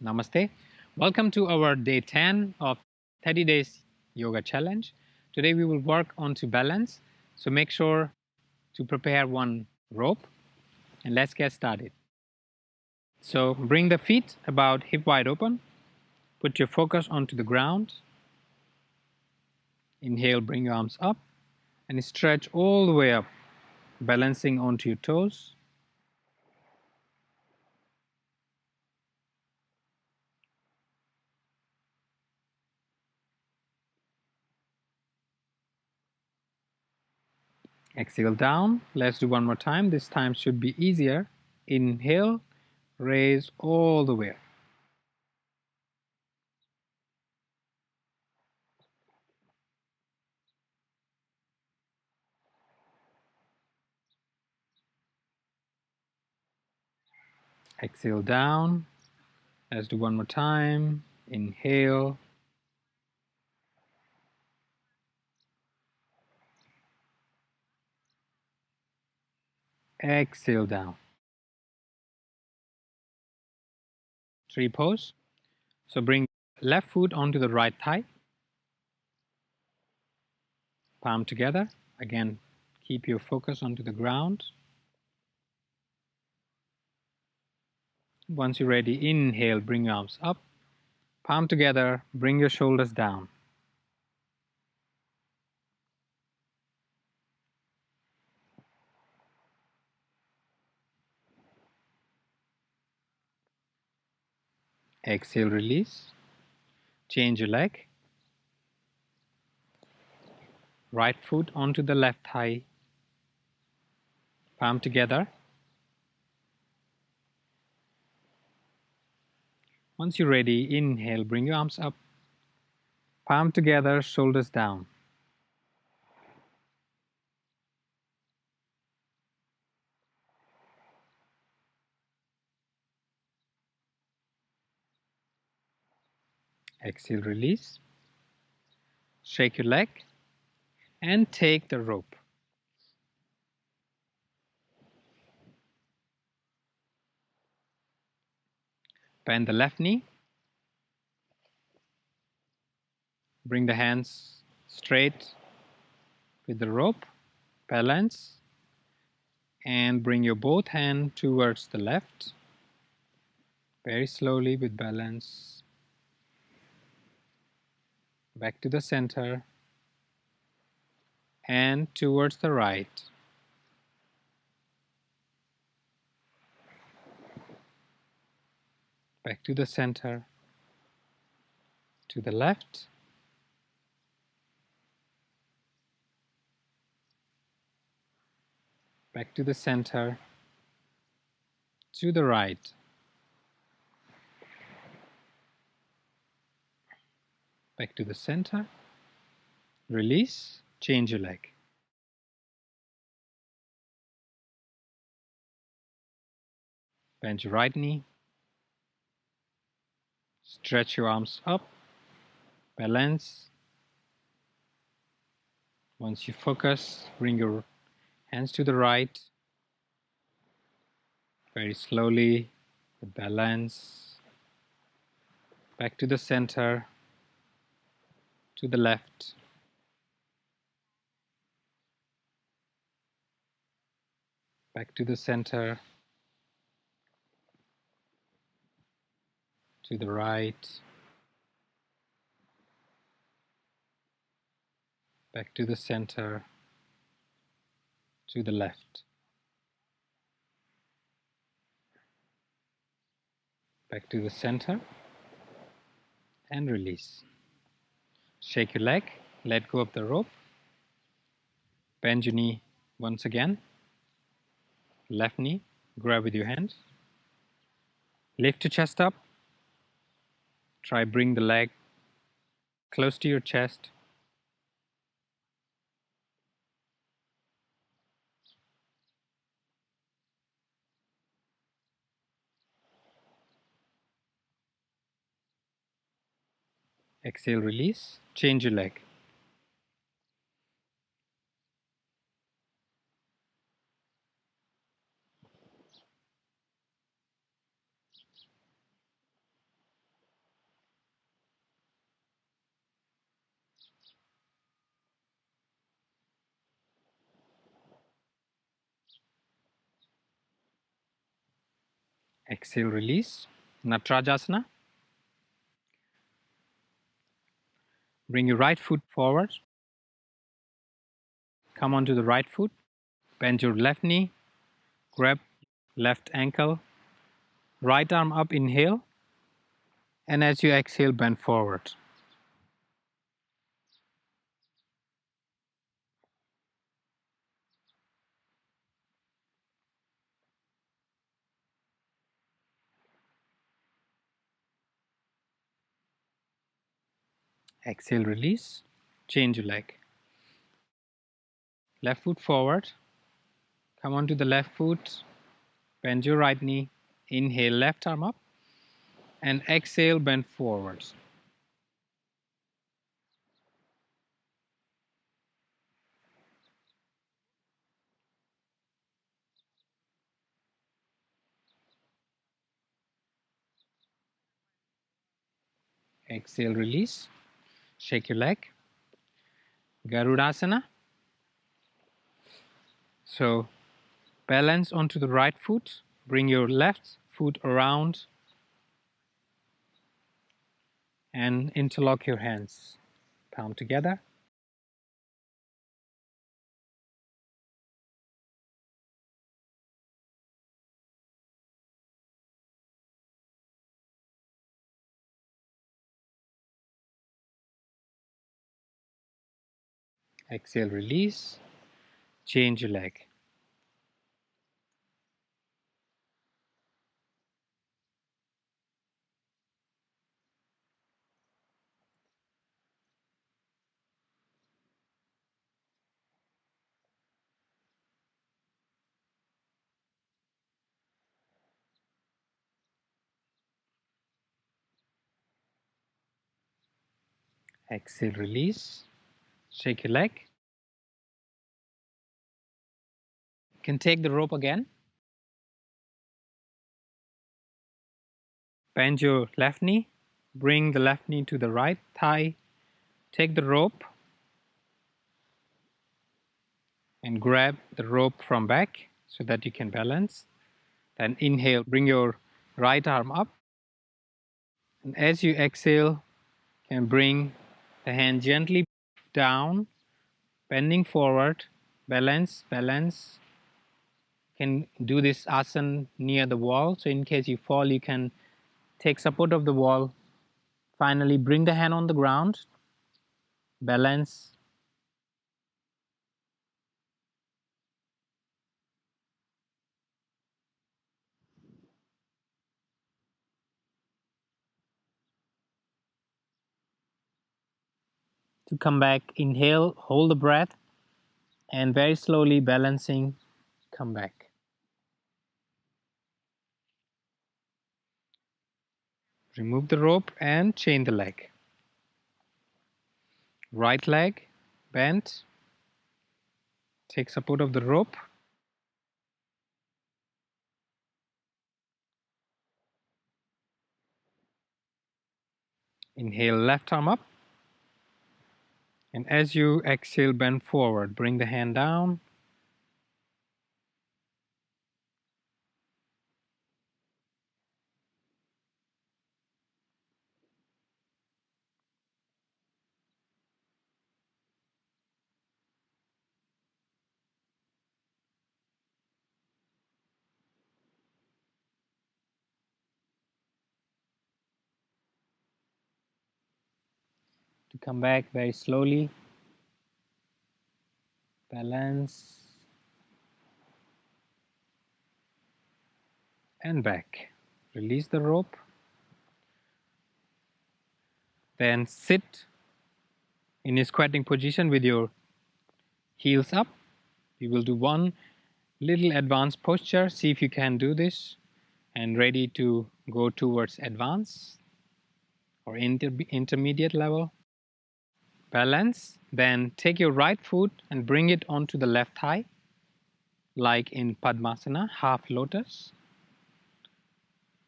Namaste. Welcome to our day 10 of 30 days yoga challenge. Today we will work on to balance. So make sure to prepare one rope and let's get started. So bring the feet about hip wide open. Put your focus onto the ground. Inhale, bring your arms up and stretch all the way up, balancing onto your toes. Exhale down. Let's do one more time. This time should be easier. Inhale, raise all the way up. Exhale down. Let's do one more time. Inhale. Exhale down. Tree pose. So bring left foot onto the right thigh. Palm together. Again, keep your focus onto the ground. Once you're ready, inhale, bring your arms up. Palm together, bring your shoulders down. Exhale, release. Change your leg. Right foot onto the left thigh. Palm together. Once you're ready, inhale, bring your arms up. Palm together, shoulders down. Exhale, release. Shake your leg and take the rope. Bend the left knee. Bring the hands straight with the rope. Balance. And bring your both hands towards the left. Very slowly with balance. Back to the center. And towards the right. Back to the center. To the left. Back to the center. To the right. Back to the center. Release. Change your leg. Bend your right knee. Stretch your arms up. Balance. Once you focus, bring your hands to the right. Very slowly, with balance. Back to the center. To the left. Back to the center. To the right. Back to the center. To the left. Back to the center. And release. Shake your leg. Let go of the rope. Bend your knee once again. Left knee. Grab with your hand. Lift your chest up. Try bring the leg close to your chest. Exhale, release. Change your leg. Exhale, release. Natarajasana. Bring your right foot forward. Come onto the right foot. Bend your left knee. Grab left ankle. Right arm up, inhale. And as you exhale, bend forward. Exhale, release. Change your leg. Left foot forward. Come onto the left foot. Bend your right knee. Inhale, left arm up. And exhale, bend forwards. Exhale, release. Shake your leg. Garudasana. So balance onto the right foot. Bring your left foot around and interlock your hands. Palm together. Exhale, release. Change your leg. Exhale, release. Shake your leg. You can take the rope again. Bend your left knee. Bring the left knee to the right thigh. Take the rope and grab the rope from back so that you can balance. Then inhale, bring your right arm up. And as you exhale, you can bring the hand gently down, bending forward, balance, balance. You can do this asana near the wall. So in case you fall, you can take support of the wall. Finally, bring the hand on the ground, balance. To come back, inhale, hold the breath, and very slowly balancing, come back. Remove the rope and chain the leg. Right leg bent. Take support of the rope. Inhale, left arm up. And as you exhale, bend forward. Bring the hand down. To come back very slowly. Balance. And back. Release the rope. Then sit in a squatting position with your heels up. We will do one little advanced posture. See if you can do this. And ready to go towards advanced or intermediate level. Balance. Then take your right foot and bring it onto the left thigh, like in Padmasana, half lotus.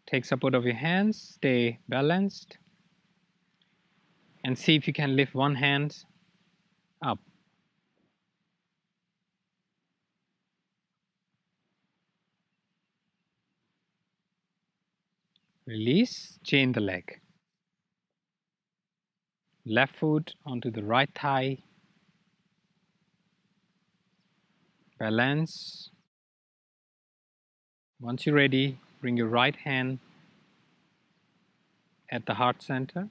Take support of your hands, stay balanced, and see if you can lift one hand up. Release, chain the leg. Left foot onto the right thigh. Balance. Once you're ready, bring your right hand at the heart center.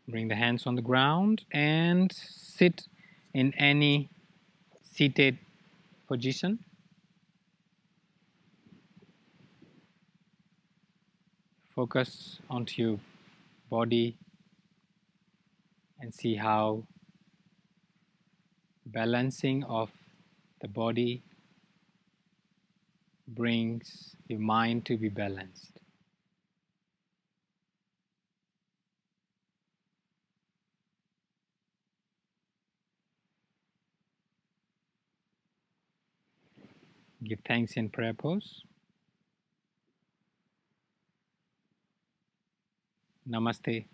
Bring the hands on the ground and sit in any seated position. Focus onto your body and see how balancing of the body brings your mind to be balanced. Give thanks in prayer pose. Namaste.